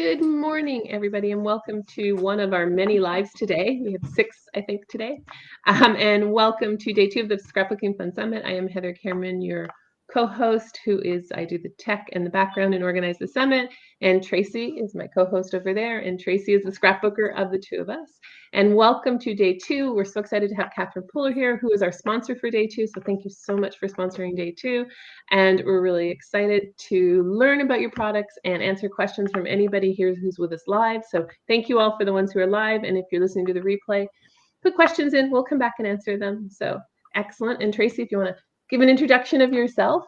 Good morning, everybody, and welcome to one of our many lives today. We have 6, I think, today. And welcome to day 2 of the Scrapbooking Fun Summit. I am Heather Cameron, your co-host, I do the tech and the background and organize the summit. And Tracy is my co-host over there, and Tracy is the scrapbooker of the two of us. And welcome to day 2. We're so excited to have Katherine here, who is our sponsor for day 2. So thank you so much for sponsoring day 2. And we're really excited to learn about your products and answer questions from anybody here who's with us live. So thank you all for the ones who are live. And if you're listening to the replay, put questions in. We'll come back and answer them. So excellent. And Tracy, if you want to give an introduction of yourself.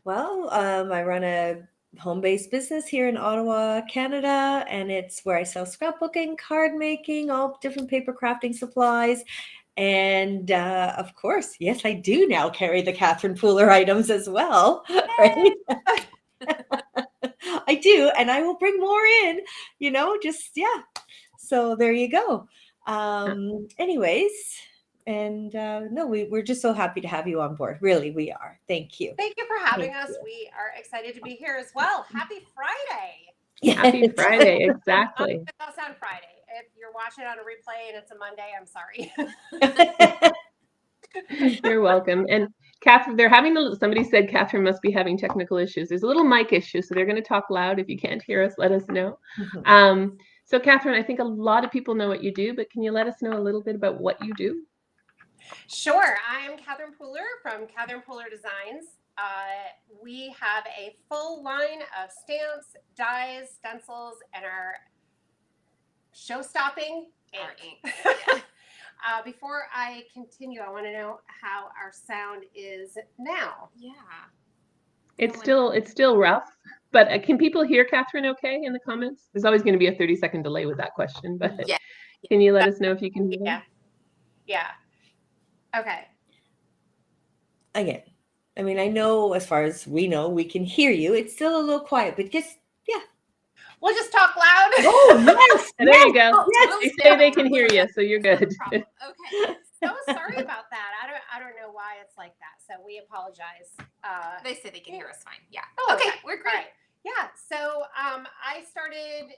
Well, I run a home-based business here in Ottawa, Canada, and it's where I sell scrapbooking, card making, all different paper crafting supplies. And of course, yes, I do now carry the Katherine Pooler items as well, right? I do, and I will bring more in, So there you go. Anyways, and no, we're just so happy to have you on board. Really, we are. Thank you. Thank you for having us. We are excited to be here as well. Happy Friday. Happy Friday, exactly. It does sound Friday. If you're watching on a replay and it's a Monday, I'm sorry. You're welcome. And Katherine, somebody said Katherine must be having technical issues. There's a little mic issue, so they're going to talk loud. If you can't hear us, let us know. Mm-hmm. So Katherine, I think a lot of people know what you do, but can you let us know a little bit about what you do? Sure. I'm Katherine Pooler from Katherine Pooler Designs. We have a full line of stamps, dies, stencils, and our show-stopping ink. Before I continue, I want to know how our sound is now. Yeah. It's still rough, but can people hear Katherine okay in the comments? There's always going to be a 30-second delay with that question, but yeah. Can you let us know if you can hear? Yeah. Okay. Again, I mean, I know as far as we know, we can hear you. It's still a little quiet, but we'll just talk loud. Oh, yes. There you go. Yes. They say they can hear you, so you're good. Okay. So sorry about that. I don't know why it's like that. So we apologize. They say they can hear us fine. Yeah. Oh, okay. We're great. Right. Yeah. So I started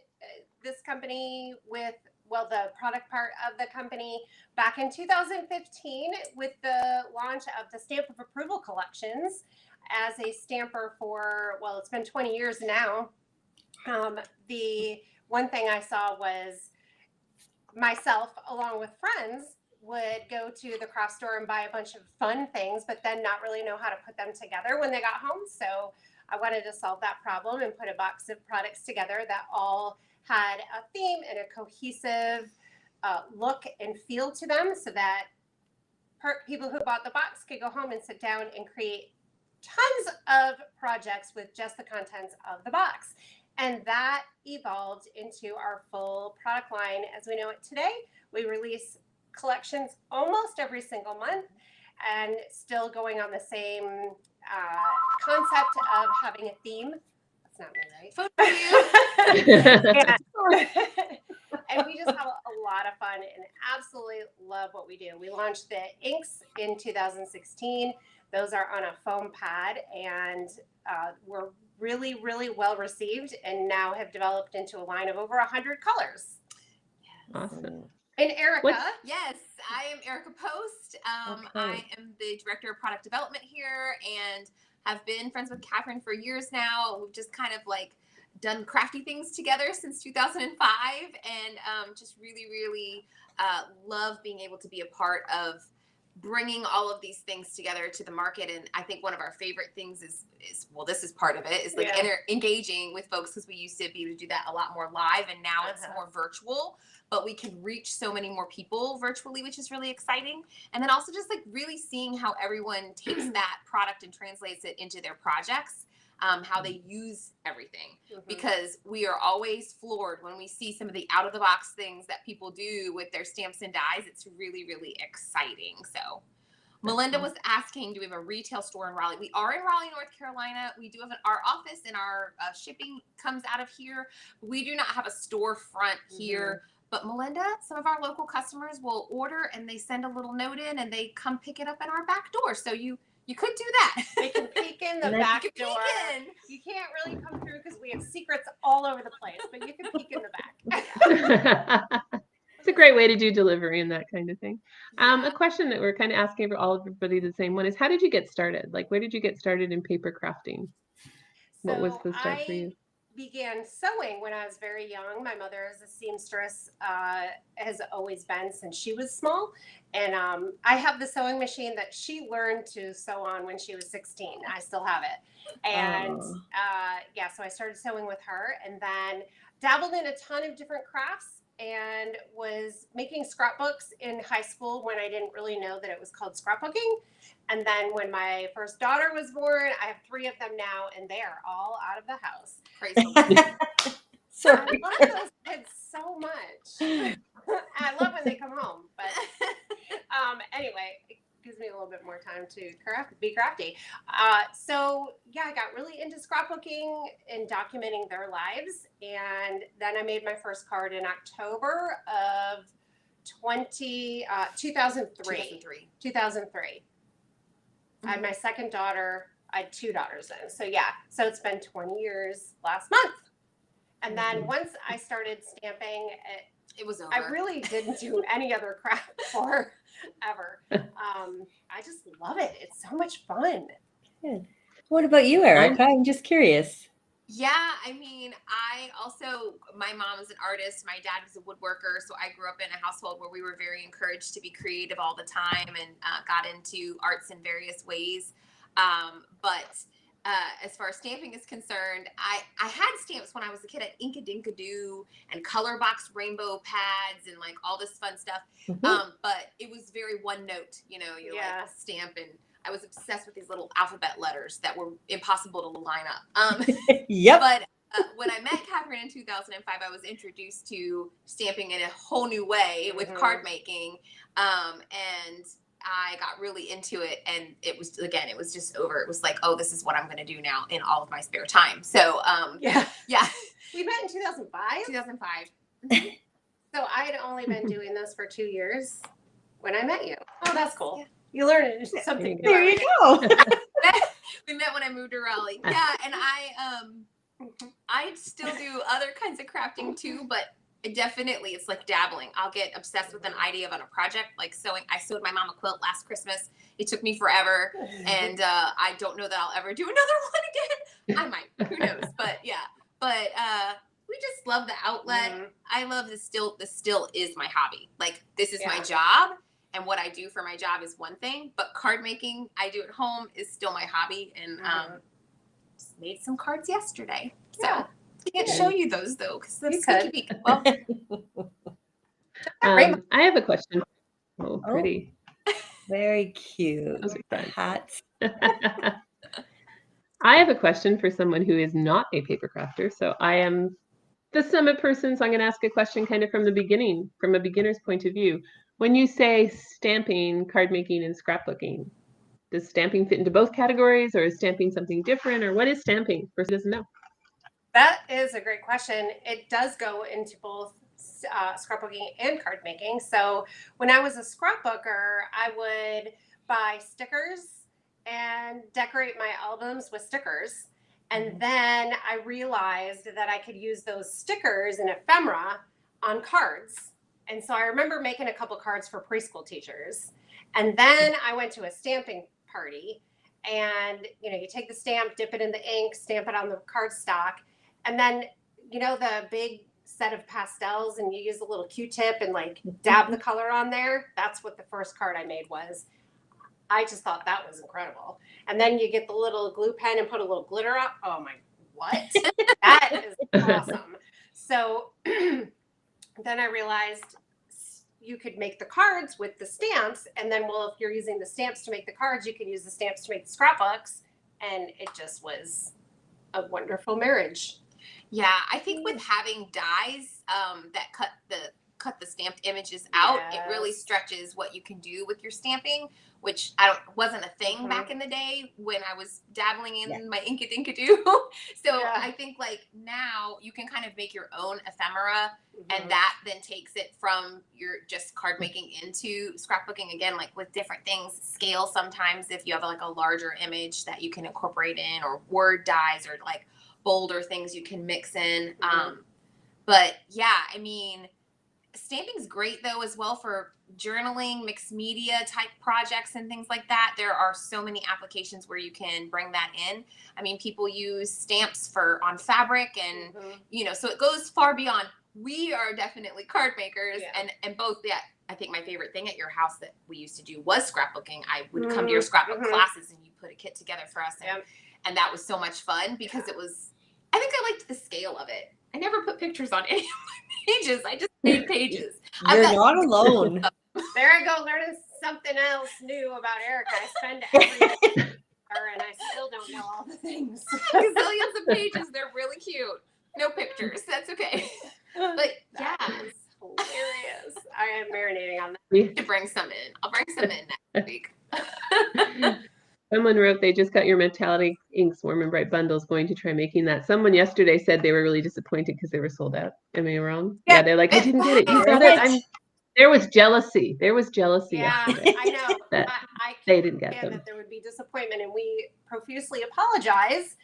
this company with the product part of the company back in 2015 with the launch of the Stamp of Approval collections as a stamper for, it's been 20 years now. The one thing I saw was myself, along with friends, would go to the craft store and buy a bunch of fun things, but then not really know how to put them together when they got home. So I wanted to solve that problem and put a box of products together that all had a theme and a cohesive look and feel to them, so that people who bought the box could go home and sit down and create tons of projects with just the contents of the box. And that evolved into our full product line as we know it today. We release collections almost every single month, and still going on the same concept of having a theme. That's not me, right? And we just have a lot of fun and absolutely love what we do. We launched the inks in 2016. Those are on a foam pad, and we're really, really well received, and now have developed into a line of over 100 colors. Awesome. And Erica? Yes, I am Erica Post. I am the Director of Product Development here and have been friends with Katherine for years now. We've just kind of done crafty things together since 2005, and just really, really love being able to be a part of bringing all of these things together to the market. And I think one of our favorite things is this is part of it, is engaging with folks, because we used to be able to do that a lot more live, and now it's more virtual, but we can reach so many more people virtually, which is really exciting. And then also just really seeing how everyone takes that product and translates it into their projects, how they use everything, because we are always floored when we see some of the out of the box things that people do with their stamps and dies. It's really, really exciting. So Melinda was asking, do we have a retail store in Raleigh? We are in Raleigh, North Carolina. We do have our office, and our shipping comes out of here. We do not have a storefront here. But Melinda, some of our local customers will order, and they send a little note in, and they come pick it up at our back door. So you You could do that. We can peek in the And then back you can door. peek in. You can't really come through because we have secrets all over the place, but you can peek in the back. It's a great way to do delivery and that kind of thing. Yeah. A question that we're kind of asking for everybody the same one is, how did you get started? Like, where did you get started in paper crafting? What was the start for you? Began sewing when I was very young. My mother is a seamstress, has always been since she was small. And I have the sewing machine that she learned to sew on when she was 16. I still have it. And yeah, so I started sewing with her and then dabbled in a ton of different crafts and was making scrapbooks in high school when I didn't really know that it was called scrapbooking. And then when my first daughter was born, I have 3 of them now, and they are all out of the house. Praise the Lord. Sorry. I love those kids so much. I love when they come home. But anyway, it gives me a little bit more time to be crafty. So yeah, I got really into scrapbooking and documenting their lives. And then I made my first card in October of 2003. 2003. I had my second daughter. I had 2 daughters then. So yeah, so it's been 20 years last month. And then once I started stamping, It was over. I really didn't do any other craft for ever. I just love it. It's so much fun. Good. What about you, Erica? I'm just curious. Yeah, I mean, my mom is an artist. My dad was a woodworker. So I grew up in a household where we were very encouraged to be creative all the time and got into arts in various ways. But as far as stamping is concerned, I had stamps when I was a kid at Inkadinkadoo and color box rainbow pads and like all this fun stuff. But it was very one note, you like stamp, and I was obsessed with these little alphabet letters that were impossible to line up. Yep. But when I met Katherine in 2005, I was introduced to stamping in a whole new way with card making. And I got really into it, and it was just over. It was like, oh, this is what I'm going to do now in all of my spare time. So, yeah. We met in 2005? 2005. So I had only been doing this for 2 years when I met you. Oh, that's cool. Yeah. You learned something new. There you go. We met when I moved to Raleigh. Yeah, and I still do other kinds of crafting too, but definitely it's like dabbling. I'll get obsessed with an idea of a project, like sewing. I sewed my mom a quilt last Christmas. It took me forever, and I don't know that I'll ever do another one again. I might, who knows? But yeah, we just love the outlet. I love the still is my hobby. Like, this is my job, and what I do for my job is one thing, but card making I do at home is still my hobby. And just made some cards yesterday. So I can't show you those though, because they're sneaky peek. Well, I have a question. Oh, pretty. Very cute. Those are fun. Hats. I have a question for someone who is not a paper crafter. So I am the summit person, so I'm going to ask a question kind of from the beginning, from a beginner's point of view. When you say stamping, card making, and scrapbooking, does stamping fit into both categories, or is stamping something different, or what is stamping? Person doesn't know. That is a great question. It does go into both scrapbooking and card making. So when I was a scrapbooker, I would buy stickers and decorate my albums with stickers. And then I realized that I could use those stickers and ephemera on cards. And so I remember making a couple cards for preschool teachers. And then I went to a stamping party, and you take the stamp, dip it in the ink, stamp it on the cardstock, and then the big set of pastels, and you use a little Q-tip and like dab the color on there. That's what the first card I made was. I just thought that was incredible. And then you get the little glue pen and put a little glitter up. Oh my, what? That is awesome. So then I realized you could make the cards with the stamps, and then, well, if you're using the stamps to make the cards, you can use the stamps to make the scrapbooks, and it just was a wonderful marriage. Yeah, I think with having dies that cut cut the stamped images out, it really Yes. stretches what you can do with your stamping, which wasn't a thing back in the day when I was dabbling in my Inkadoo. So I think like now you can kind of make your own ephemera, and that then takes it from your just card making into scrapbooking again, like with different things, scale sometimes if you have like a larger image that you can incorporate in, or word dyes, or like bolder things you can mix in. But yeah, I mean, stamping's great though as well for journaling, mixed media type projects and things like that. There are so many applications where you can bring that in. I mean, people use stamps on fabric, and you know, so it goes far beyond. We are definitely card makers, and both. Yeah, I think my favorite thing at your house that we used to do was scrapbooking. I would come to your scrapbook classes, and you put a kit together for us, and that was so much fun because it was. I think I liked the scale of it. I never put pictures on any of my pages. I just made pages. You're not alone. There I go, learning something else new about Erica. I spend every day with her, and I still don't know all the things. Gazillions of pages. They're really cute. No pictures. That's okay. But yeah, it's hilarious. I am marinating on that. We should bring some in. I'll bring some in next week. Someone wrote they just got your metallic inks, warm and bright bundles, going to try making that. Someone yesterday said they were really disappointed because they were sold out. Am I wrong? Yeah, they're like, I didn't get it. You got it. There was jealousy. There was jealousy yesterday. I know. That I they didn't get them. That there would be disappointment, and we profusely apologize.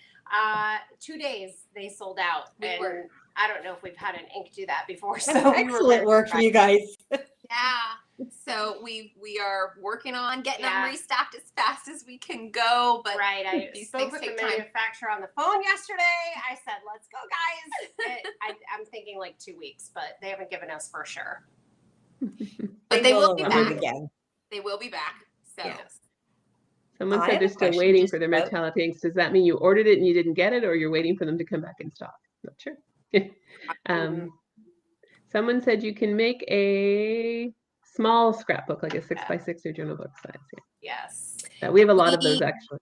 2 days they sold out, and I don't know if we've had an ink do that before. So excellent work for you guys. Yeah. So we are working on getting them restocked as fast as we can go. But I spoke with the manufacturer on the phone yesterday. I said, let's go, guys. I'm thinking like 2 weeks, but they haven't given us for sure. But they will be back again. They will be back. So someone said they're still waiting for their metallic inks. Does that mean you ordered it and you didn't get it, or you're waiting for them to come back in stock? Not sure. Someone said you can make a small scrapbook, like a 6x6 or journal book size. Yes. We have a lot of those actually.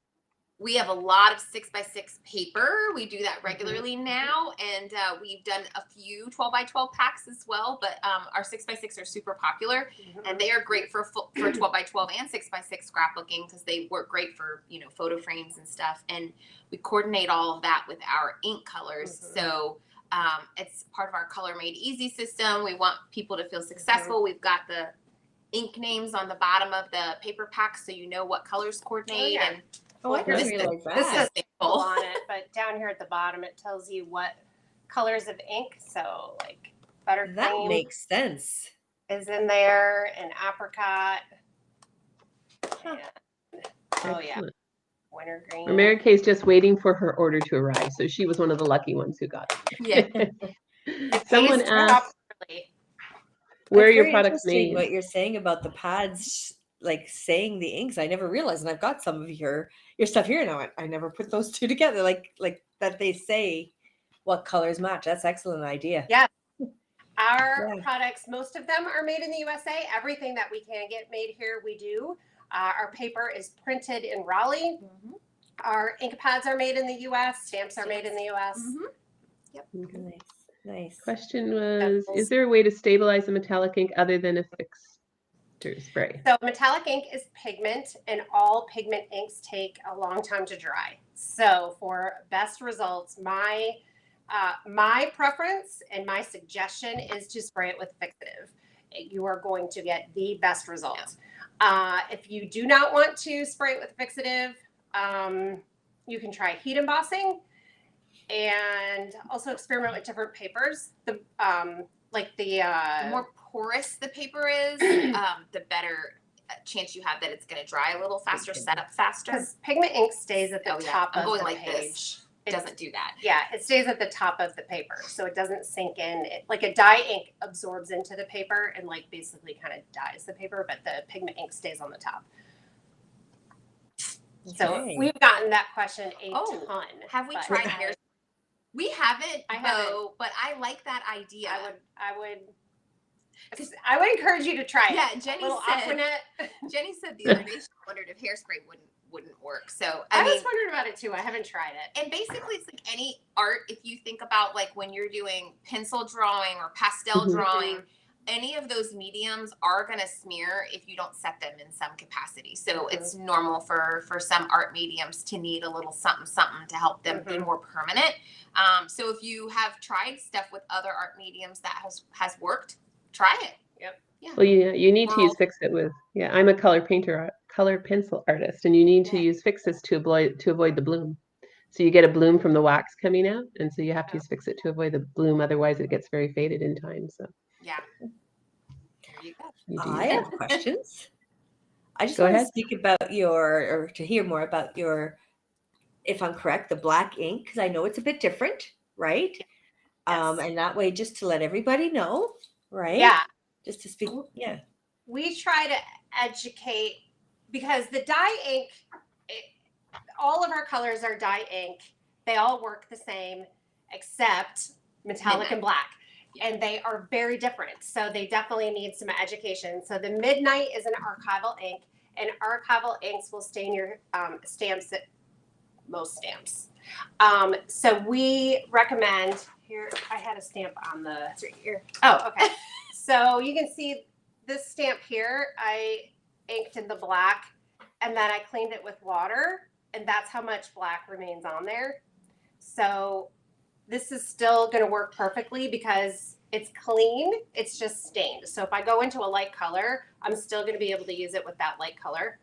We have a lot of 6x6 paper. We do that regularly now, and we've done a few 12x12 packs as well. But our 6x6 are super popular, and they are great for 12x12 and 6x6 scrapbooking because they work great for photo frames and stuff. And we coordinate all of that with our ink colors. So it's part of our Color Made Easy system. We want people to feel successful. We've got the ink names on the bottom of the paper pack, so you know what colors coordinate. And I didn't realize that. This is on it, but down here at the bottom, it tells you what colors of ink. So like buttercream. That makes sense. Is in there, and apricot. Oh yeah, wintergreen. Mary Kay's just waiting for her order to arrive, so she was one of the lucky ones who got it. Yeah. Someone asked, where are your products made? What you're saying about the pads, like saying the inks, I never realized, and I've got some of your stuff here now. I never put those two together, like that they say what colors match. That's an excellent idea. Yeah. Our products, most of them are made in the USA. Everything that we can get made here, we do. Our paper is printed in Raleigh. Our ink pads are made in the US. Stamps are made in the US. Yep. Nice. Question was, is there a way to stabilize the metallic ink other than a fixture spray? So metallic ink is pigment, and all pigment inks take a long time to dry. So for best results, my preference and my suggestion is to spray it with fixative. You are going to get the best results. If you do not want to spray it with fixative, you can try heat embossing, and also experiment with different papers. The more porous the paper is, the better chance you have that it's going to dry a little faster, set up faster. Because pigment ink stays at the top of the like page. This. It doesn't do that. Yeah, it stays at the top of the paper, so it doesn't sink in. Like a dye ink absorbs into the paper and like basically kind of dyes the paper, but the pigment ink stays on the top. Okay. So we've gotten that question a ton. Have we tried hair? We haven't. I haven't, but I like that idea. I would encourage you to try it. Yeah, Jenny said the other day she wondered if hairspray wouldn't work. So I was wondering about it too. I haven't tried it. And basically, it's like any art. If you think about like when you're doing pencil drawing or pastel drawing, any of those mediums are going to smear if you don't set them in some capacity. So it's normal for some art mediums to need a little something to help them be more permanent. So if you have tried stuff with other art mediums that has worked, try it. Yep. Yeah. Well, you need to use Fix-It with, I'm a color pencil artist, and you need to use Fix-It to avoid the bloom. So you get a bloom from the wax coming out, and so you have to use Fix-It to avoid the bloom. Otherwise, it gets very faded in time. So yeah. There you go. I have questions. I just Go want ahead. to speak about or to hear more about your, if I'm correct, the black ink, because I know it's a bit different, right? Yes. And that way, just to let everybody know, right? Yeah. Just to speak, yeah. We try to educate because the dye ink, all of our colors are dye ink. They all work the same except metallic and black. And they are very different. So they definitely need some education. So the Midnight is an archival ink, and archival inks will stain your stamps at most stamps. So we recommend, here, I had a stamp on the, it's right here. Oh, okay. So you can see this stamp here, I inked in the black, and then I cleaned it with water, and that's how much black remains on there. So this is still going to work perfectly because it's clean, it's just stained. So if I go into a light color, I'm still going to be able to use it with that light color.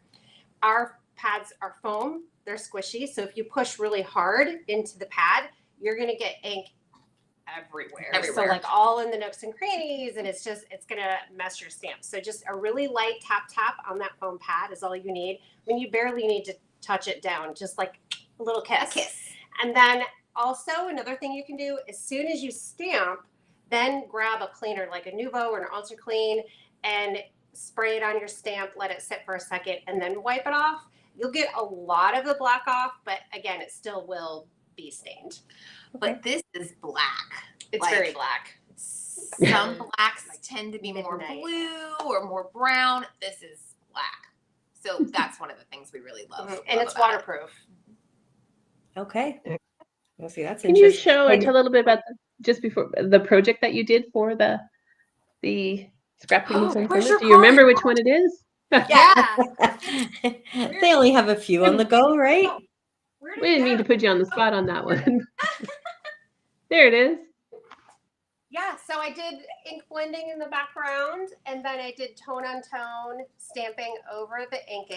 Our pads are foam, they're squishy, so if you push really hard into the pad, you're going to get ink everywhere. So like all in the nooks and crannies, and it's going to mess your stamp. So just a really light tap on that foam pad is all you need. I mean, you barely need to touch it down, just like a little kiss. A kiss. And then also another thing you can do, as soon as you stamp, then grab a cleaner like a Nuvo or an Ultra Clean and spray it on your stamp, let it sit for a second, and then wipe it off. You'll get a lot of the black off, but again, it still will be stained. But this is black. It's like, very black. Some blacks tend to be more blue or more brown. This is black. So that's one of the things we really love. And it's waterproof. Okay. Well, see, that's Can you tell a little bit about just before the project that you did for the scrapbooking summit? Do you remember which one it is? Yeah. They only have a few on the go, right? We didn't mean to put you on the spot on that one. There it is. Yeah, so I did ink blending in the background, and then I did tone on tone stamping over the ink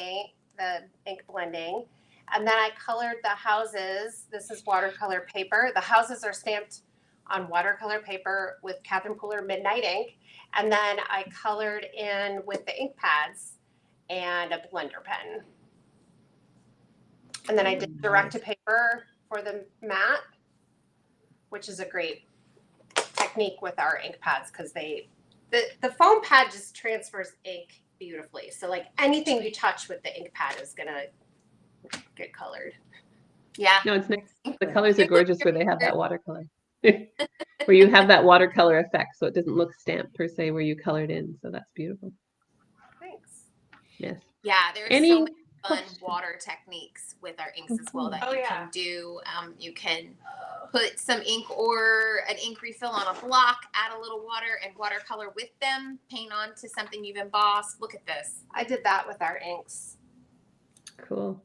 blending. And then I colored the houses. This is watercolor paper. The houses are stamped on watercolor paper with Katherine Midnight ink. And then I colored in with the ink pads and a blender pen. And then I did direct to paper for the matte, which is a great technique with our ink pads because the foam pad just transfers ink beautifully. So like anything you touch with the ink pad is gonna get colored. Yeah. No, it's nice. The colors are gorgeous where they have that watercolor. Where you have that watercolor effect, so it doesn't look stamped per se where you colored in. So that's beautiful. Thanks. Yes. Yeah, there's so many fun water techniques with our inks as well that you can do. You can put some ink or an ink refill on a block, add a little water and watercolor with them, paint onto something you've embossed. Look at this. I did that with our inks. Cool.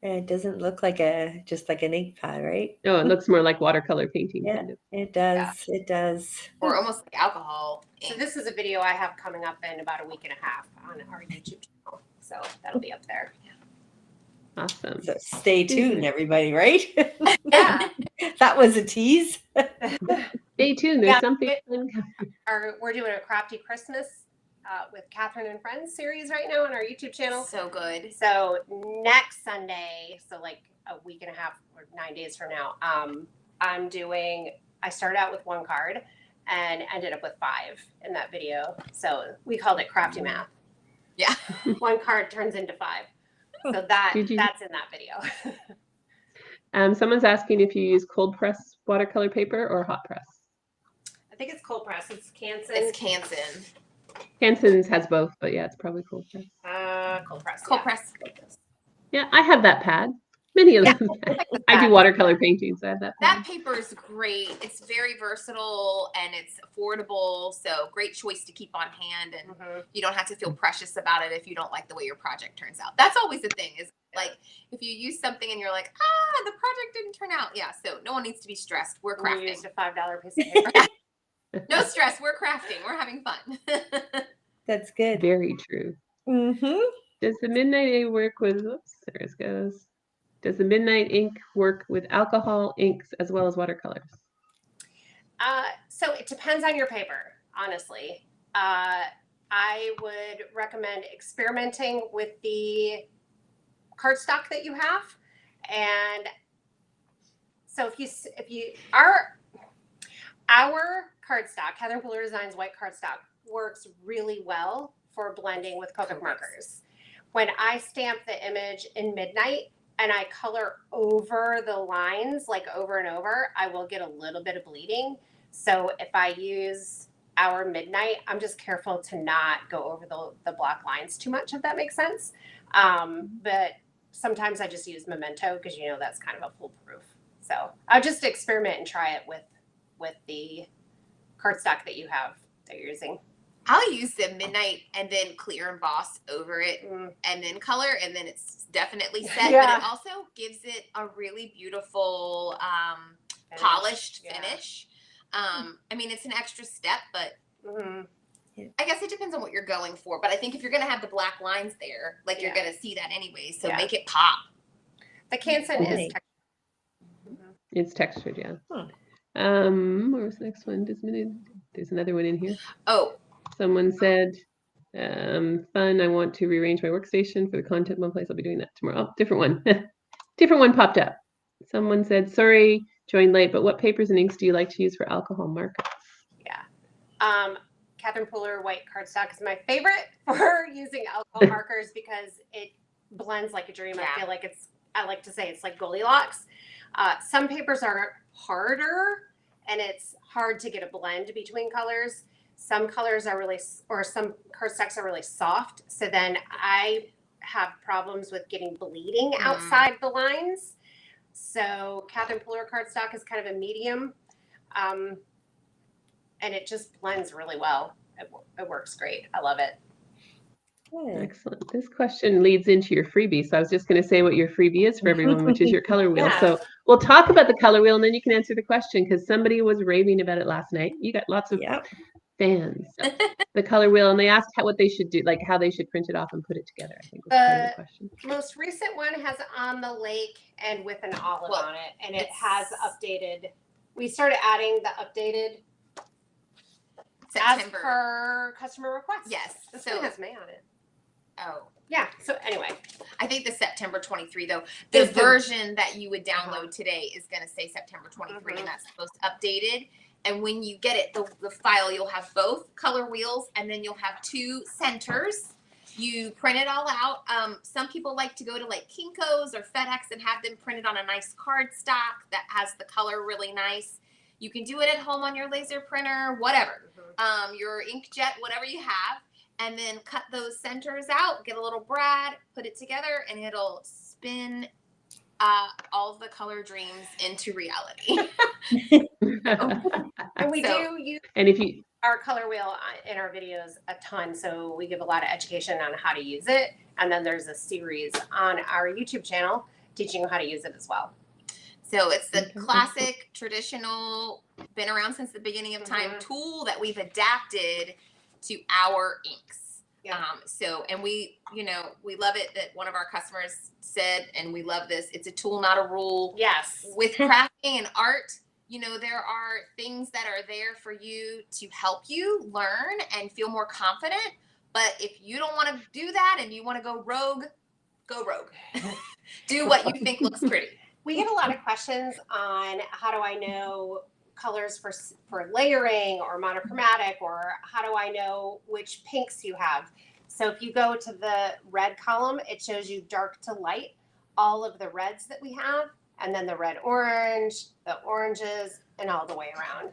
And it doesn't look like just like an ink pad, right? No, it looks more like watercolor painting. Yeah, kind of. it does. Yeah. It does. Or almost like alcohol ink. So this is a video I have coming up in about a week and a half on our YouTube channel. So that'll be up there. Awesome. So stay tuned, everybody, right? Yeah. That was a tease. Stay tuned. There's something. We're doing a Crafty Christmas with Katherine and Friends series right now on our YouTube channel. So good. So next Sunday, so like a week and a half or 9 days from now, I started out with one card and ended up with 5 in that video. So we called it Crafty Math. Yeah. One card turns into 5. So that's in that video. Someone's asking if you use cold press watercolor paper or hot press. I think it's cold press. It's Canson. It's Canson. Canson's has both, but yeah, it's probably cold press. Cold press. Cold press. Yeah, I have that pad. Many of Yeah. them. I do watercolor painting, so I have that. That paper is great. It's very versatile and it's affordable. So great choice to keep on hand, and you don't have to feel precious about it if you don't like the way your project turns out. That's always the thing, is like if you use something and you're like, the project didn't turn out. Yeah. So no one needs to be stressed. We're crafting. You used a $5 piece of paper. No stress. We're crafting. We're having fun. That's good. Very true. Does the Midnight ink work with, oops, there it goes. Does the Midnight ink work with alcohol inks as well as watercolors? So it depends on your paper, honestly. I would recommend experimenting with the cardstock that you have. And so if you our cardstock, Katherine Puller Designs white cardstock, works really well for blending with Copic markers. When I stamp the image in Midnight and I color over the lines, like over and over, I will get a little bit of bleeding. So if I use our Midnight, I'm just careful to not go over the black lines too much, if that makes sense. But sometimes I just use Memento because, you know, that's kind of a foolproof. So I'll just experiment and try it with the cardstock that you have, that you're using. I'll use the Midnight and then clear emboss over it and then color, and then it's definitely set. Yeah. But it also gives it a really beautiful polished finish. I mean, it's an extra step, but I guess it depends on what you're going for. But I think if you're going to have the black lines there, like you're going to see that anyway, so make it pop. The Canson is textured. It's textured, yeah. Where was the next one? There's another one in here. Oh. Someone said, fun, I want to rearrange my workstation for the content one place. I'll be doing that tomorrow. Oh, different one. Different one popped up. Someone said, sorry, joined late, but what papers and inks do you like to use for alcohol markers? Yeah. Katherine Puller white cardstock is my favorite for using alcohol markers because it blends like a dream. I feel like I like to say it's like Goldilocks. Some papers are harder and it's hard to get a blend between colors. Some colors are really, or some cardstocks are really soft. So then I have problems with getting bleeding outside the lines. So Katherine Puller cardstock is kind of a medium. And it just blends really well. It works great. I love it. Excellent. This question leads into your freebie. So I was just going to say what your freebie is for everyone, which is your color wheel. So we'll talk about the color wheel and then you can answer the question because somebody was raving about it last night. You got lots of fans. The color wheel, and they asked what they should do, like how they should print it off and put it together. I think was kind of the question. Most recent one has On the Lake and with an olive on it, and it has updated. We started adding the updated September. As per customer request. Yes. This one has May on it. Oh. Yeah. So anyway. I think the September 23, though, the version that you would download today is going to say September 23, and that's supposed to updated. And when you get it, the file, you'll have both color wheels, and then you'll have 2 centers. You print it all out. Some people like to go to like Kinko's or FedEx and have them printed on a nice cardstock that has the color really nice. You can do it at home on your laser printer, whatever, your inkjet, whatever you have, and then cut those centers out, get a little brad, put it together, and it'll spin all the color dreams into reality. And we do use our color wheel in our videos a ton, so we give a lot of education on how to use it, and then there's a series on our YouTube channel teaching you how to use it as well. So it's the classic, traditional, been around since the beginning of time tool that we've adapted to our inks. And we love it that one of our customers said, and we love this, it's a tool, not a rule. Yes. With crafting and art, there are things that are there for you to help you learn and feel more confident. But if you don't want to do that and you want to go rogue. Do what you think looks pretty. We get a lot of questions on how do I know colors for layering or monochromatic, or how do I know which pinks you have? So if you go to the red column, it shows you dark to light, all of the reds that we have, and then the red orange, the oranges, and all the way around.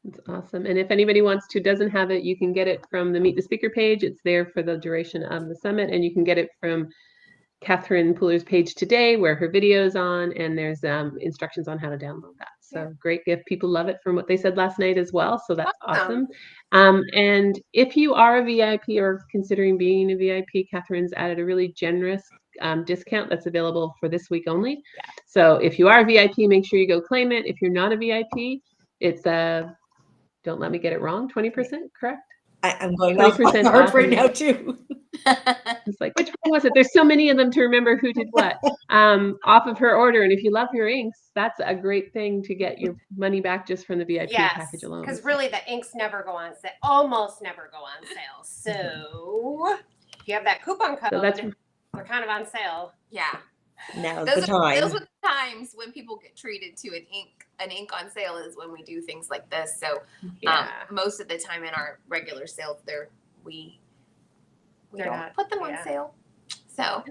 That's awesome. And if anybody doesn't have it, you can get it from the Meet the Speaker page. It's there for the duration of the summit, and you can get it from Katherine Puller's page today where her video is on, and there's instructions on how to download that. So great gift. People love it from what they said last night as well. So that's awesome. And if you are a VIP or considering being a VIP, Katherine's added a really generous discount that's available for this week only. Yeah. So if you are a VIP, make sure you go claim it. If you're not a VIP, it's don't let me get it wrong, 20%, correct? I'm going off 20% my heart off right now too. It's like, which one was it? There's so many of them to remember who did what off of her order. And if you love your inks, that's a great thing to get your money back just from the VIP package alone. Because really the inks never go on sale, almost never go on sale. So if you have that coupon code, So that's, they're kind of on sale. Yeah. Now's the time. Those are the times when people get treated to an ink on sale is when we do things like this. So most of the time in our regular sales, we don't put them on sale. So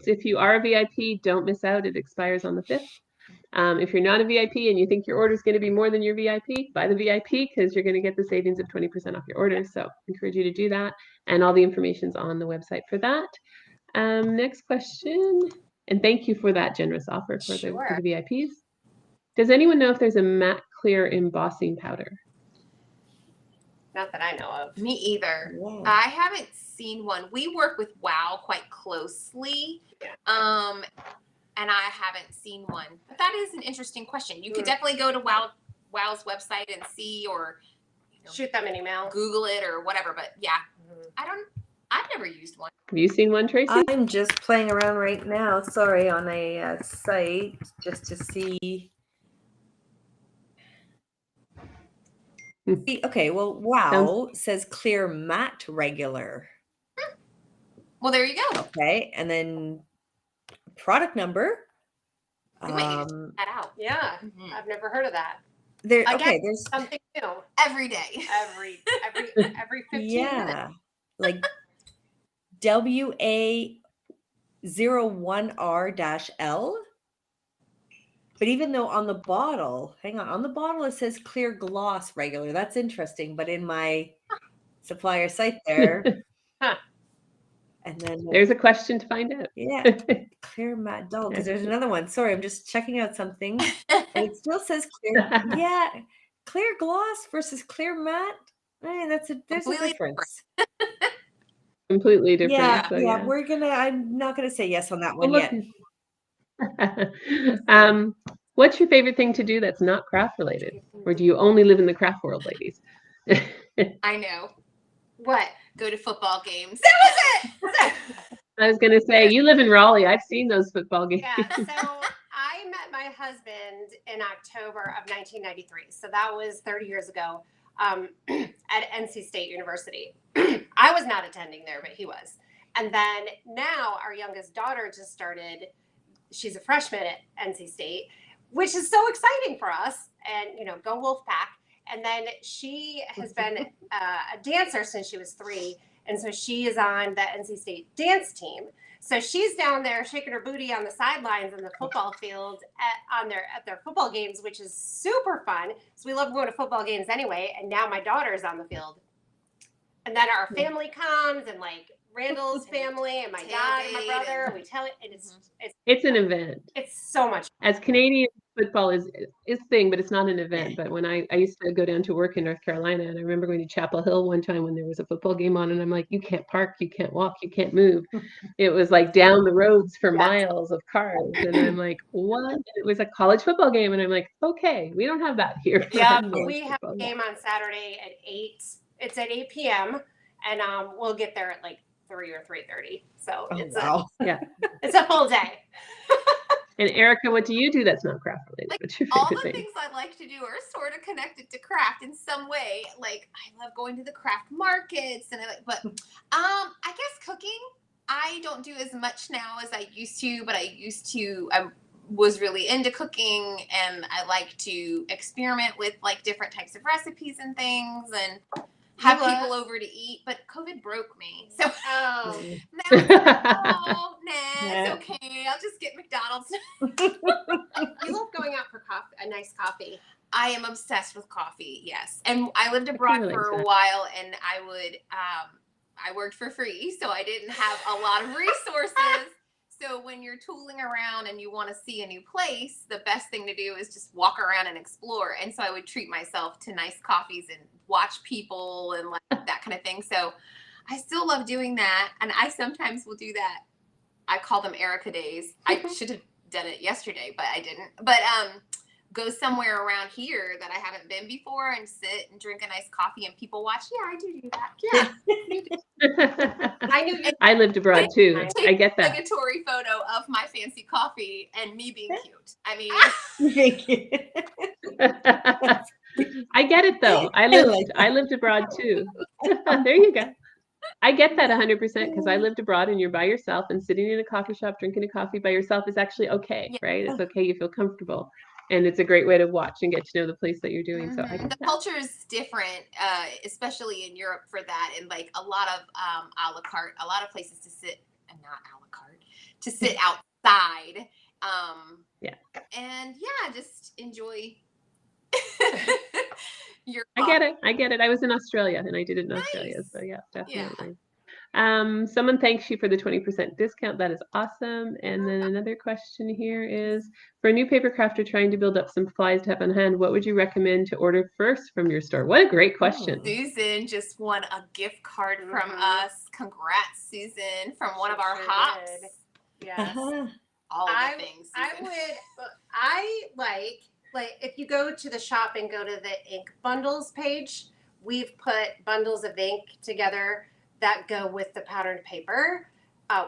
if you are a VIP, don't miss out. It expires on the 5th. If you're not a VIP and you think your order is going to be more than your VIP, buy the VIP because you're going to get the savings of 20% off your order. So I encourage you to do that. And all the information's on the website for that. Next question. And thank you for that generous offer for the VIPs. Does anyone know if there's a matte clear embossing powder? Not that I know of. Me either. Yeah. I haven't seen one. We work with WOW quite closely. And I haven't seen one. But that is an interesting question. You could definitely go to WOW's website and see, or shoot them an email, Google it or whatever. But I've never used one. Have you seen one, Tracy? I'm just playing around right now, sorry, on a site just to see. Okay, well, WOW says clear matte regular. Well, there you go. Okay, and then product number. We might need to check that out. Yeah, I've never heard of that. There's something new every day. Every 15 minutes. Like WA01R-L. But even though on the bottle, on the bottle it says clear gloss regular. That's interesting. But in my supplier site there, and then there's a question to find out. Yeah, clear matte dull. Because there's another one. Sorry, I'm just checking out something. And it still says clear. Yeah, clear gloss versus clear matte. There's a difference. Completely different. Yeah, so, I'm not gonna say yes on that one yet. What's your favorite thing to do that's not craft related? Or do you only live in the craft world, ladies? I know. What? Go to football games. That was it! I was going to say, you live in Raleigh. I've seen those football games. Yeah, so I met my husband in October of 1993. So that was 30 years ago at NC State University. I was not attending there, but he was. And then now our youngest daughter just started. She's a freshman at NC State, which is so exciting for us. And, go Wolfpack. And then she has been a dancer since she was 3. And so she is on the NC State dance team. So she's down there shaking her booty on the sidelines in the football field at their football games, which is super fun. So we love going to football games anyway. And now my daughter is on the field. And then our family comes, and like Randall's family and my dad and my brother. We tell it, and it's an event. It's so much. As Canadian, football is thing, but it's not an event. But when I used to go down to work in North Carolina, and I remember going to Chapel Hill one time when there was a football game on, and I'm like, you can't park, you can't walk, you can't move. It was like down the roads for miles of cars, and I'm like, what? It was a college football game, and I'm like, okay, we don't have that here. Yeah, we have a game on Saturday at 8. It's at 8 p.m. and we'll get there at like 3 or 3:30. So it's it's a full day. And Erica, what do you do that's not craft related? Like, all the things I like to do are sort of connected to craft in some way. Like, I love going to the craft markets, and I guess cooking. I don't do as much now as I used to, but I was really into cooking, and I like to experiment with like different types of recipes and things, and have people over to eat. But COVID broke me, so it's okay. I'll just get McDonald's. You love going out for a nice coffee. I am obsessed with coffee. Yes, and I lived abroad for a while, and I worked for free, so I didn't have a lot of resources. So when you're tooling around and you want to see a new place, the best thing to do is just walk around and explore. And so I would treat myself to nice coffees and watch people and like that kind of thing. So I still love doing that. And I sometimes will do that. I call them Erica days. I should have done it yesterday, but I didn't. But go somewhere around here that I haven't been before and sit and drink a nice coffee and people watch. Yeah, I do that. Yeah. I knew I lived abroad too. I get that. Obligatory photo of my fancy coffee and me being cute. I mean, I get it though. I lived abroad too. There you go. I get that 100% because I lived abroad and you're by yourself and sitting in a coffee shop drinking a coffee by yourself is actually okay, right? It's okay. You feel comfortable. And it's a great way to watch and get to know the place that you're doing. So I get the culture is different, especially in Europe for that. And like a lot of a la carte, a lot of places to sit, and not a la carte, to sit outside. And yeah, just enjoy your coffee. I get it. I was in Australia and I did it in Australia. So yeah, definitely. Someone thanks you for the 20% discount. That is awesome. And then another question here is, for a new paper crafter trying to build up some supplies to have on hand, what would you recommend to order first from your store? What a great question. Susan just won a gift card from us. Congrats, Susan, from one of our hops. Yes. All of the things, Susan. I like if you go to the shop and go to the ink bundles page, we've put bundles of ink together that go with the patterned paper.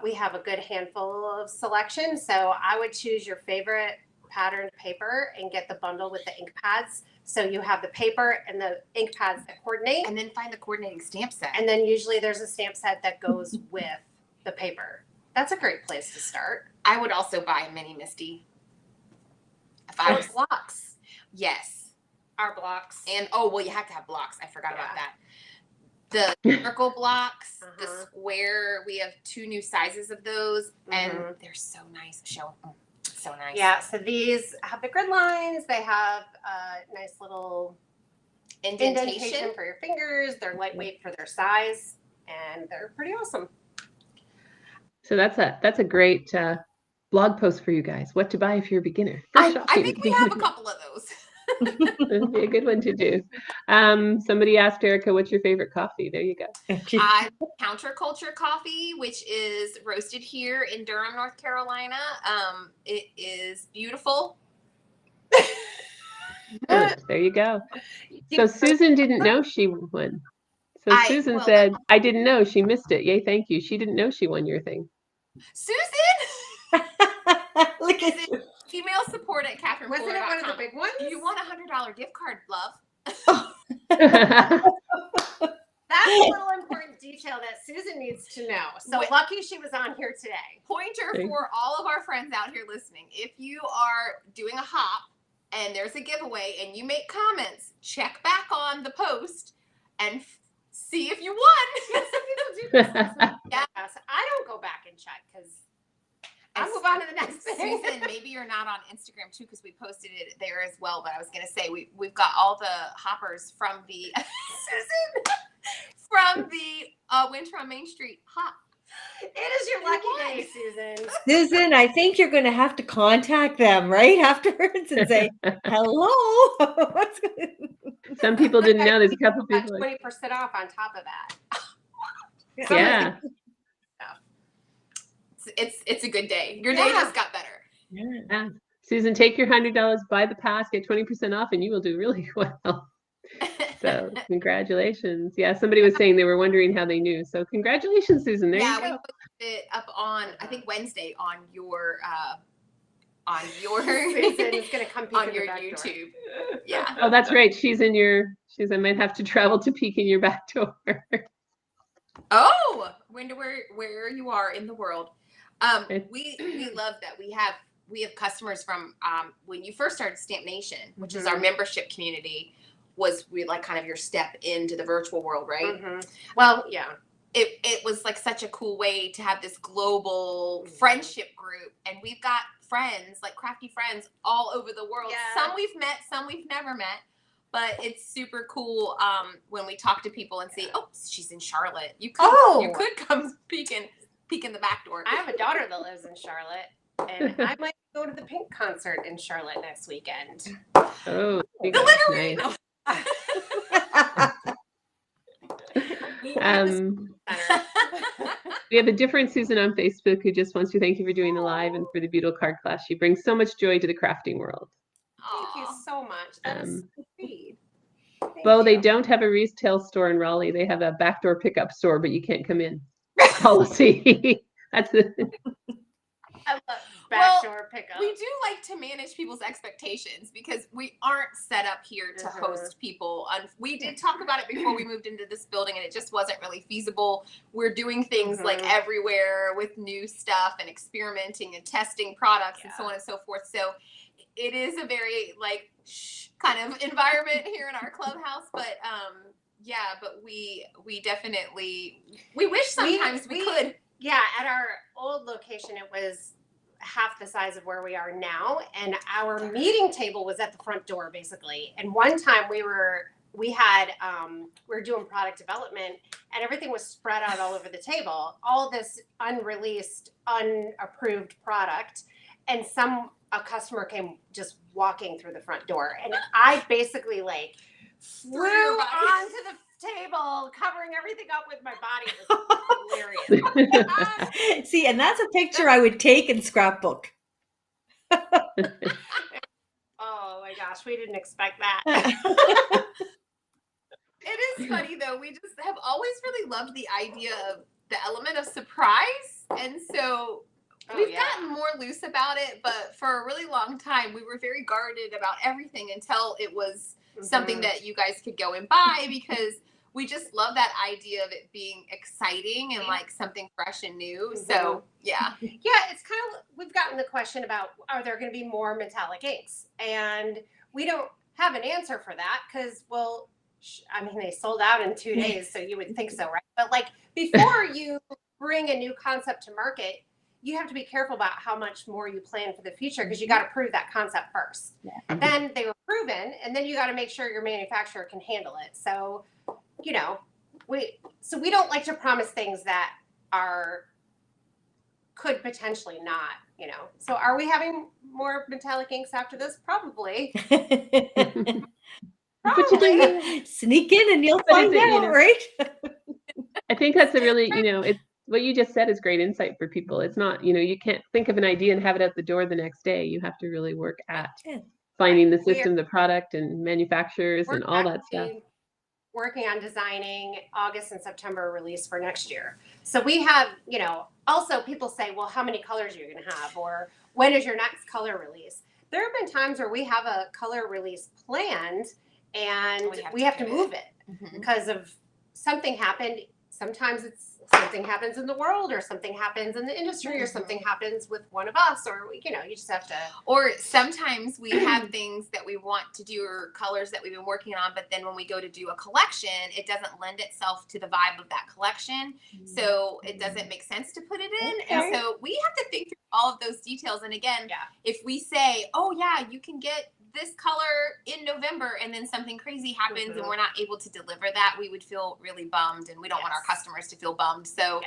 We have a good handful of selection. So I would choose your favorite patterned paper and get the bundle with the ink pads. So you have the paper and the ink pads that coordinate. And then find the coordinating stamp set. And then usually there's a stamp set that goes with the paper. That's a great place to start. I would also buy a mini Misty. If I was blocks. Yes. Our blocks. And you have to have blocks. I forgot about that. The circle blocks, the square, we have 2 new sizes of those, and they're so nice. So nice. Yeah, so these have the grid lines. They have a nice little indentation for your fingers. They're lightweight for their size, and they're pretty awesome. So that's a great blog post for you guys. What to buy if you're a beginner. I think we have a couple of those. That'd be a good one to do. Somebody asked Erica, what's your favorite coffee? There you go. Counterculture coffee, which is roasted here in Durham, North Carolina. It is beautiful. Good. There you go. So Susan didn't know she won. So Susan said, I didn't know. She missed it. Yay, thank you. She didn't know she won your thing. Susan! Look at you. Email support at Katherine. Wasn't it one of the big ones? You won $100 gift card, love. That's a little important detail that Susan needs to know. So lucky she was on here today. Pointer for all of our friends out here listening. If you are doing a hop and there's a giveaway and you make comments, check back on the post and see if you won. Some people do this. Yes. I don't go back and check because I'll move on to the next thing. Susan, maybe you're not on Instagram too because we posted it there as well. But I was going to say we've got all the hoppers from the Susan from the Winter on Main Street hop. It is your lucky day, Susan. Susan, I think you're going to have to contact them right afterwards and say, hello. What's going on? Some people didn't know. There's a couple people. 20% off on top of that. Yeah. It's a good day. Your day just got better. Yeah. Susan, take your $100, buy the pass, get 20% off, and you will do really well. So congratulations. Yeah, somebody was saying they were wondering how they knew. So congratulations, Susan. There you go. We put it up on, I think, Wednesday on your Susan is going to come peek on in your the back YouTube. door. Yeah. Oh, that's right. I might have to travel to peek in your back door. Oh, wonder where you are in the world. We love that we have customers from when you first started Stamp Nation, which is our membership community, was like kind of your step into the virtual world, right? Well, yeah. It was like such a cool way to have this global friendship group, and we've got friends, like crafty friends, all over the world. Yeah. Some we've met, some we've never met, but it's super cool when we talk to people and see, oh, she's in Charlotte. You could come peek in. peek in the back door. I have a daughter that lives in Charlotte, and I might go to the Pink concert in Charlotte next weekend. Oh, Delivery! nice. Center. We have a different Susan on Facebook who just wants to thank you for doing the live and for the beautiful card class. She brings so much joy to the crafting world. Thank you so much. That is sweet. Bo, they don't have a retail store in Raleigh. They have a backdoor pickup store, but you can't come in. Policy. That's the I love backdoor pickup. We do like to manage people's expectations because we aren't set up here to host people. We did talk about it before we moved into this building, and it just wasn't really feasible. We're doing things like everywhere with new stuff and experimenting and testing products and so on and so forth. So it is a very like kind of environment here in our clubhouse, but but we definitely wish sometimes we could. Yeah, at our old location, it was half the size of where we are now, and our meeting table was at the front door basically. And one time we were doing product development, and everything was spread out all over the table, all this unreleased, unapproved product, and a customer came just walking through the front door, and I basically like flew onto the table, covering everything up with my body. It was hilarious. See, and that's a picture I would take in Scrapbook. Oh my gosh, we didn't expect that. It is funny though. We just have always really loved the idea of the element of surprise, and so we've gotten more loose about it. But for a really long time, we were very guarded about everything until it was something that you guys could go and buy, because we just love that idea of it being exciting and like something fresh and new. So yeah, it's kind of, we've gotten the question about, are there going to be more metallic inks? And we don't have an answer for that because, well, I mean, they sold out in 2 days, so you would think so, right? But like before you bring a new concept to market, you have to be careful about how much more you plan for the future, because you got to prove that concept first. Then they were proven, and then you got to make sure your manufacturer can handle it. So, you know, we don't like to promise things that could potentially not, you know. So are we having more metallic inks after this? Probably. Probably. Sneak in and you'll find out, right? I think that's a really, what you just said is great insight for people. It's not, you can't think of an idea and have it out the door the next day. You have to really work at finding the system, the product, and manufacturers and all that stuff. Working on designing August and September release for next year. So we have, also people say, well, how many colors are you going to have? Or when is your next color release? There have been times where we have a color release planned and we have to move it because of something happened. Sometimes something happens in the world, or something happens in the industry, or something happens with one of us, or you just have to. Or sometimes we have things that we want to do, or colors that we've been working on, but then when we go to do a collection, it doesn't lend itself to the vibe of that collection, so it doesn't make sense to put it in. And so we have to think through all of those details. And again, if we say, oh yeah, you can get this color in November, and then something crazy happens and we're not able to deliver that, we would feel really bummed, and we don't want our customers to feel bummed. So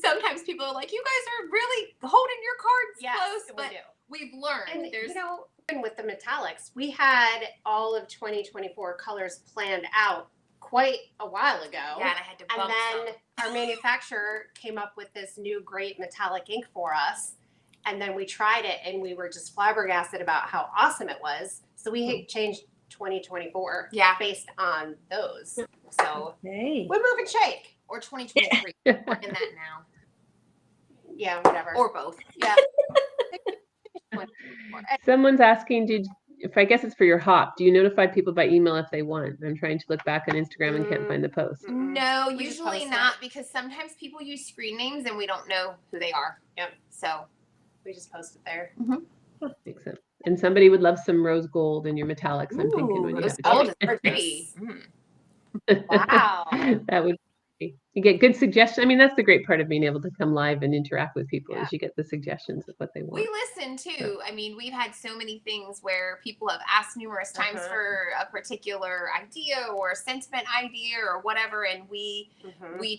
sometimes people are like, you guys are really holding your cards close, but we've learned. And even with the metallics, we had all of 2024 colors planned out quite a while ago. Yeah, and I had to bump then our manufacturer came up with this new great metallic ink for us. And then we tried it, and we were just flabbergasted about how awesome it was. So we changed 2024 based on those. So we move and shake. Or 2023. We're in that now. Yeah, whatever. Or both. Yeah. Someone's asking, I guess it's for your hop, do you notify people by email if they want? I'm trying to look back on Instagram and can't find the post. No, usually not, because sometimes people use screen names and we don't know who they are. Yep. So we just post it there. Makes sense. And somebody would love some rose gold in your metallics. I'm thinking when you have gold is pretty. Wow. That would be. you get good suggestions. I mean, that's the great part of being able to come live and interact with people is you get the suggestions of what they want. We listen too. I mean, we've had so many things where people have asked numerous times for a particular idea or a sentiment idea or whatever, and we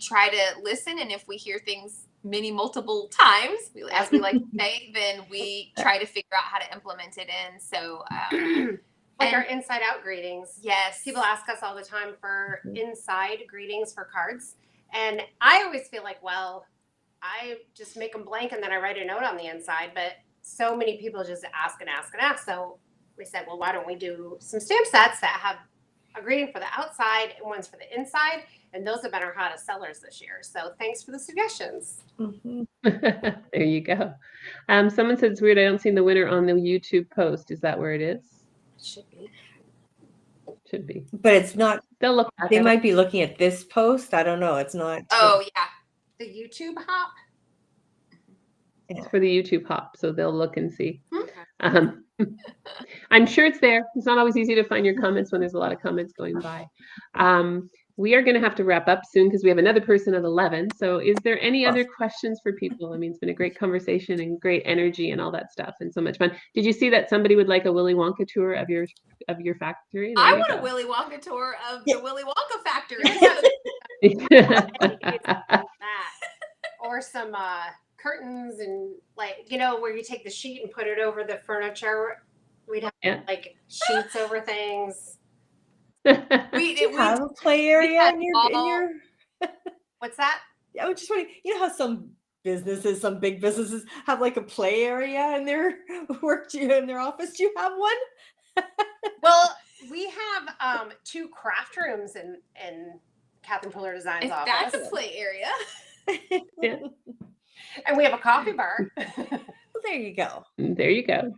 try to listen. And if we hear things multiple times, as we like to say, then we try to figure out how to implement it in. So. Like our inside out greetings. Yes. People ask us all the time for inside greetings for cards. And I always feel like, well, I just make them blank and then I write a note on the inside. But so many people just ask and ask and ask. So we said, well, why don't we do some stamp sets that have a greeting for the outside and ones for the inside? And those have been our hottest sellers this year. So thanks for the suggestions. There you go. Someone said it's weird. I don't see the winner on the YouTube post. Is that where it is? Should be. Should be. But it's not. They'll look. They might be looking at this post. I don't know. It's not. Oh yeah, the YouTube hop. It's for the YouTube hop, so they'll look and see. I'm sure it's there. It's not always easy to find your comments when there's a lot of comments going by. We are going to have to wrap up soon because we have another person at 11. So is there any other questions for people? I mean, it's been a great conversation and great energy and all that stuff and so much fun. Did you see that somebody would like a Willy Wonka tour of your factory? I want a Willy Wonka tour of the Willy Wonka factory. That. Or some curtains and where you take the sheet and put it over the furniture. We'd have like sheets over things. We have a play area in your What's that? I was just wondering, you know how some big businesses have like a play area in their in their office. Do you have one? Well, we have 2 craft rooms in Katherine Puller Design's office. That's a play area. Yeah. And we have a coffee bar. Well, there you go. There you go.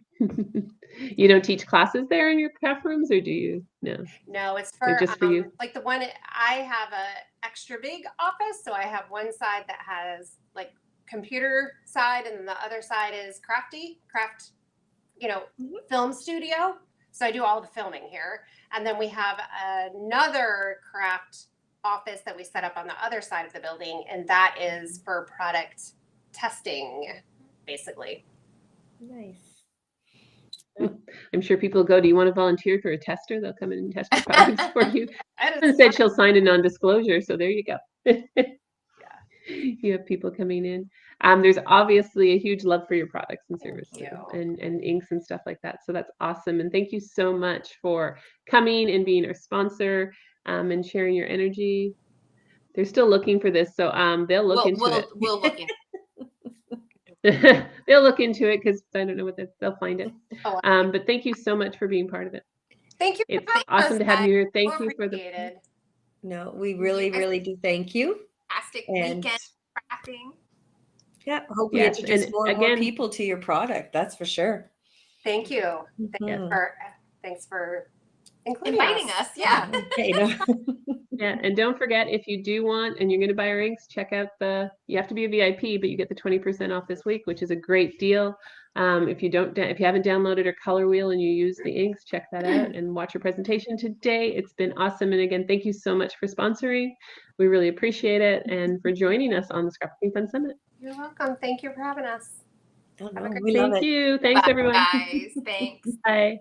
You don't teach classes there in your craft rooms, or do you? No. No, it's They're for just for you. Like the one I have a extra big office, so I have one side that has like computer side, and then the other side is craft, film studio. So I do all the filming here, and then we have another craft office that we set up on the other side of the building, and that is for product testing, basically. Nice. I'm sure people go, do you want to volunteer for a tester? They'll come in and test your products for you. And said she'll sign a non-disclosure, so there you go. You have people coming in. There's obviously a huge love for your products and services and inks and stuff like that. So that's awesome. And thank you so much for coming and being our sponsor and sharing your energy. They're still looking for this, so they'll look into it. We'll look into it. They'll look into it because I don't know what they'll find it. But thank you so much for being part of it. Thank you. It's awesome to have you here. Thank you for the. No, we really, really do thank you. Fantastic weekend crafting. Yeah, I hope we introduce more people to your product. That's for sure. Thank you. Thanks for inviting us. Yeah. Yeah, and don't forget, if you do want and you're going to buy our inks, check out you have to be a VIP, but you get the 20% off this week, which is a great deal. If you haven't downloaded our color wheel and you use the inks, check that out and watch your presentation today. It's been awesome. And again, thank you so much for sponsoring. We really appreciate it and for joining us on the Scrapbooking Fun Summit. You're welcome. Thank you for having us. We love it. Thank you. Thanks, everyone. Guys, thanks. Bye.